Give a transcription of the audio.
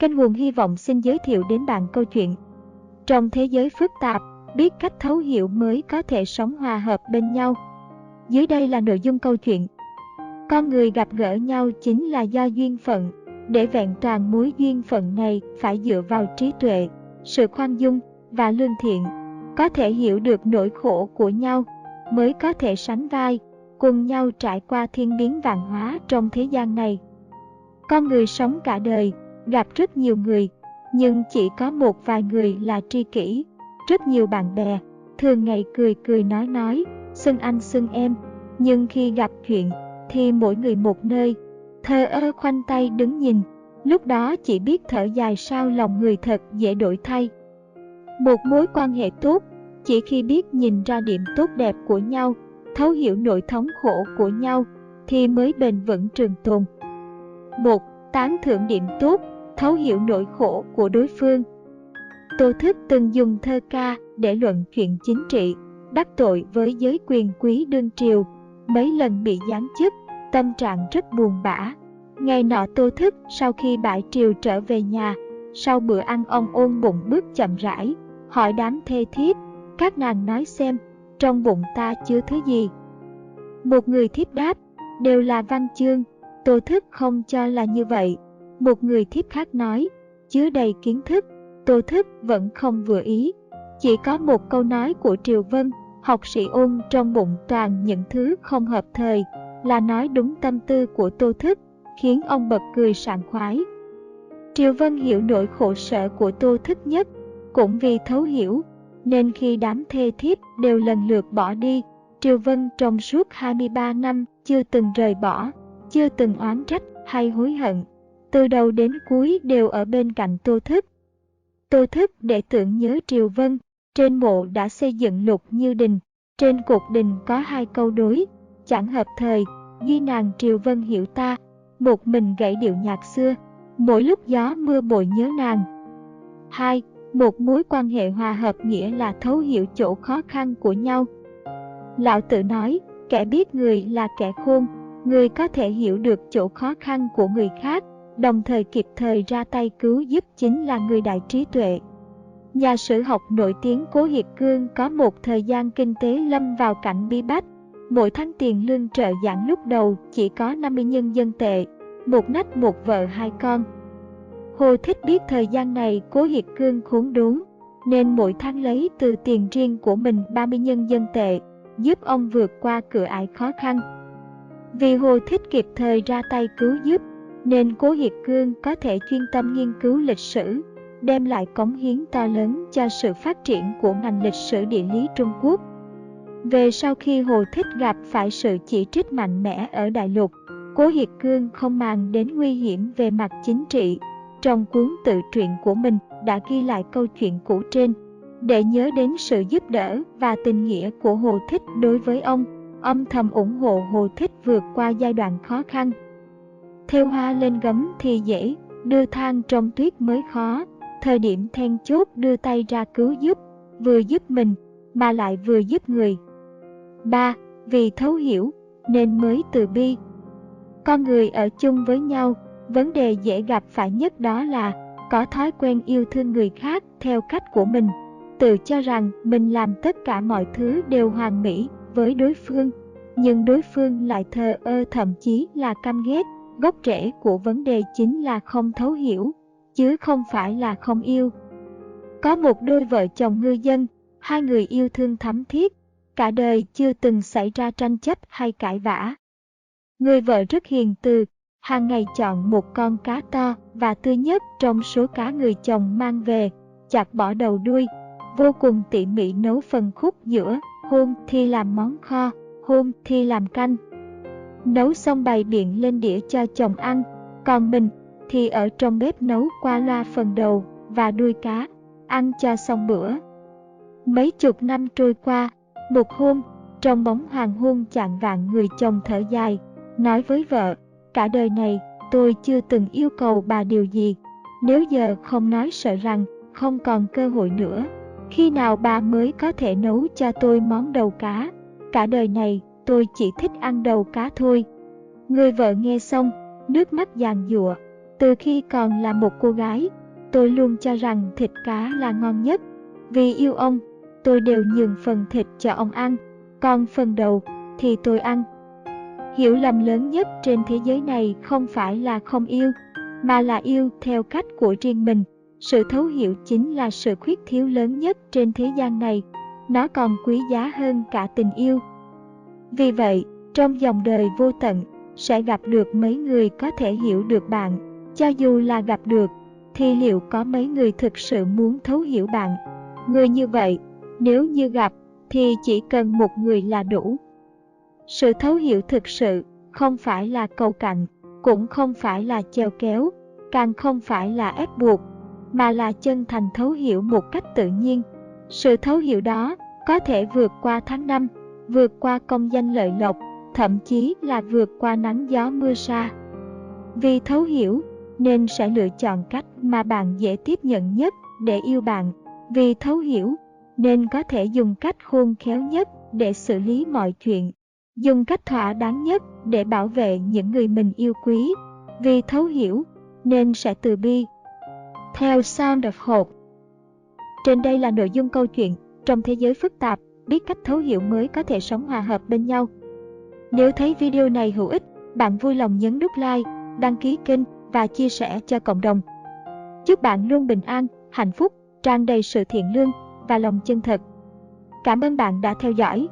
Kênh Nguồn Hy vọng xin giới thiệu đến bạn câu chuyện Trong thế giới phức tạp, biết cách thấu hiểu mới có thể sống hòa hợp bên nhau. Dưới đây là nội dung câu chuyện. Con người gặp gỡ nhau chính là do duyên phận. Để vẹn toàn mối duyên phận này phải dựa vào trí tuệ, sự khoan dung và lương thiện. Có thể hiểu được nỗi khổ của nhau, mới có thể sánh vai, cùng nhau trải qua thiên biến vạn hóa trong thế gian này. Con người sống cả đời, gặp rất nhiều người, nhưng chỉ có một vài người là tri kỷ. Rất nhiều bạn bè, thường ngày cười cười nói, xưng anh xưng em, nhưng khi gặp chuyện thì mỗi người một nơi, thờ ơ khoanh tay đứng nhìn. Lúc đó chỉ biết thở dài sao lòng người thật dễ đổi thay. Một mối quan hệ tốt, chỉ khi biết nhìn ra điểm tốt đẹp của nhau, thấu hiểu nỗi thống khổ của nhau, thì mới bền vững trường tồn. 1. Tán thưởng điểm tốt, thấu hiểu nỗi khổ của đối phương. Tô Thức từng dùng thơ ca để luận chuyện chính trị, đắc tội với giới quyền quý đương triều, mấy lần bị giáng chức, tâm trạng rất buồn bã. Ngày nọ Tô Thức sau khi bãi triều trở về nhà, sau bữa ăn ông ôm bụng bước chậm rãi, hỏi đám thê thiếp, các nàng nói xem, trong bụng ta chứa thứ gì? Một người thiếp đáp, đều là văn chương. Tô Thức không cho là như vậy. Một người thiếp khác nói, chứa đầy kiến thức. Tô Thức vẫn không vừa ý. Chỉ có một câu nói của Triều Vân, học sĩ ôn trong bụng toàn những thứ không hợp thời, là nói đúng tâm tư của Tô Thức, khiến ông bật cười sảng khoái. Triều Vân hiểu nỗi khổ sở của Tô Thức nhất, cũng vì thấu hiểu, nên khi đám thê thiếp đều lần lượt bỏ đi, Triều Vân trong suốt 23 năm chưa từng rời bỏ, chưa từng oán trách hay hối hận, từ đầu đến cuối đều ở bên cạnh Tô Thức. Tô Thức để tưởng nhớ Triều Vân, trên mộ đã xây dựng Lục Như Đình, trên cột đình có hai câu đối, chẳng hợp thời, duy nàng Triều Vân hiểu ta, một mình gảy điệu nhạc xưa, mỗi lúc gió mưa bội nhớ nàng. 2. Một mối quan hệ hòa hợp nghĩa là thấu hiểu chỗ khó khăn của nhau. Lão Tử nói, kẻ biết người là kẻ khôn, người có thể hiểu được chỗ khó khăn của người khác, đồng thời kịp thời ra tay cứu giúp chính là người đại trí tuệ. Nhà sử học nổi tiếng Cố Hiệt Cương có một thời gian kinh tế lâm vào cảnh bí bách. Mỗi tháng tiền lương trợ giảng lúc đầu chỉ có 50 nhân dân tệ, một nách một vợ hai con. Hồ Thích biết thời gian này Cố Hiệt Cương khốn đốn, nên mỗi tháng lấy từ tiền riêng của mình 30 nhân dân tệ, giúp ông vượt qua cửa ải khó khăn. Vì Hồ Thích kịp thời ra tay cứu giúp, nên Cố Hiệt Cương có thể chuyên tâm nghiên cứu lịch sử, đem lại cống hiến to lớn cho sự phát triển của ngành lịch sử địa lý Trung Quốc. Về sau khi Hồ Thích gặp phải sự chỉ trích mạnh mẽ ở Đại Lục, Cố Hiệt Cương không màng đến nguy hiểm về mặt chính trị. Trong cuốn tự truyện của mình đã ghi lại câu chuyện cũ trên, để nhớ đến sự giúp đỡ và tình nghĩa của Hồ Thích đối với ông, âm thầm ủng hộ Hồ Thích vượt qua giai đoạn khó khăn. Thêu hoa lên gấm thì dễ, đưa than trong tuyết mới khó, thời điểm then chốt đưa tay ra cứu giúp, vừa giúp mình mà lại vừa giúp người. 3. Vì thấu hiểu nên mới từ bi. Con người ở chung với nhau, vấn đề dễ gặp phải nhất đó là có thói quen yêu thương người khác theo cách của mình, tự cho rằng mình làm tất cả mọi thứ đều hoàn mỹ với đối phương, nhưng đối phương lại thờ ơ thậm chí là căm ghét. Gốc rễ của vấn đề chính là không thấu hiểu, chứ không phải là không yêu. Có một đôi vợ chồng ngư dân, hai người yêu thương thắm thiết, cả đời chưa từng xảy ra tranh chấp hay cãi vã. Người vợ rất hiền từ, hàng ngày chọn một con cá to và tươi nhất trong số cá người chồng mang về, chặt bỏ đầu đuôi, vô cùng tỉ mỉ nấu phần khúc giữa, hôm thì làm món kho, hôm thì làm canh. Nấu xong bày biện lên đĩa cho chồng ăn, còn mình thì ở trong bếp nấu qua loa phần đầu và đuôi cá, ăn cho xong bữa. Mấy chục năm trôi qua, một hôm, trong bóng hoàng hôn chạng vạng người chồng thở dài, nói với vợ, cả đời này tôi chưa từng yêu cầu bà điều gì, nếu giờ không nói sợ rằng không còn cơ hội nữa, khi nào bà mới có thể nấu cho tôi món đầu cá, cả đời này tôi chỉ thích ăn đầu cá thôi. Người vợ nghe xong, nước mắt giàn giụa, Từ khi còn là một cô gái, tôi luôn cho rằng thịt cá là ngon nhất. Vì yêu ông, tôi đều nhường phần thịt cho ông ăn, còn phần đầu thì tôi ăn. Hiểu lầm lớn nhất trên thế giới này không phải là không yêu, mà là yêu theo cách của riêng mình. Sự thấu hiểu chính là sự khuyết thiếu lớn nhất trên thế gian này. Nó còn quý giá hơn cả tình yêu. Vì vậy, trong dòng đời vô tận, sẽ gặp được mấy người có thể hiểu được bạn. Cho dù là gặp được, thì liệu có mấy người thực sự muốn thấu hiểu bạn? Người như vậy, nếu như gặp, thì chỉ cần một người là đủ. Sự thấu hiểu thực sự không phải là cầu cạnh, cũng không phải là chèo kéo, càng không phải là ép buộc, mà là chân thành thấu hiểu một cách tự nhiên. Sự thấu hiểu đó có thể vượt qua tháng năm, vượt qua công danh lợi lộc, thậm chí là vượt qua nắng gió mưa sa. Vì thấu hiểu, nên sẽ lựa chọn cách mà bạn dễ tiếp nhận nhất để yêu bạn. Vì thấu hiểu, nên có thể dùng cách khôn khéo nhất để xử lý mọi chuyện, dùng cách thỏa đáng nhất để bảo vệ những người mình yêu quý. Vì thấu hiểu, nên sẽ từ bi. Theo Sound of Hope. Trên đây là nội dung câu chuyện. Trong thế giới phức tạp, biết cách thấu hiểu mới có thể sống hòa hợp bên nhau. Nếu thấy video này hữu ích, bạn vui lòng nhấn nút like, đăng ký kênh và chia sẻ cho cộng đồng. Chúc bạn luôn bình an, hạnh phúc, tràn đầy sự thiện lương và lòng chân thật. Cảm ơn bạn đã theo dõi.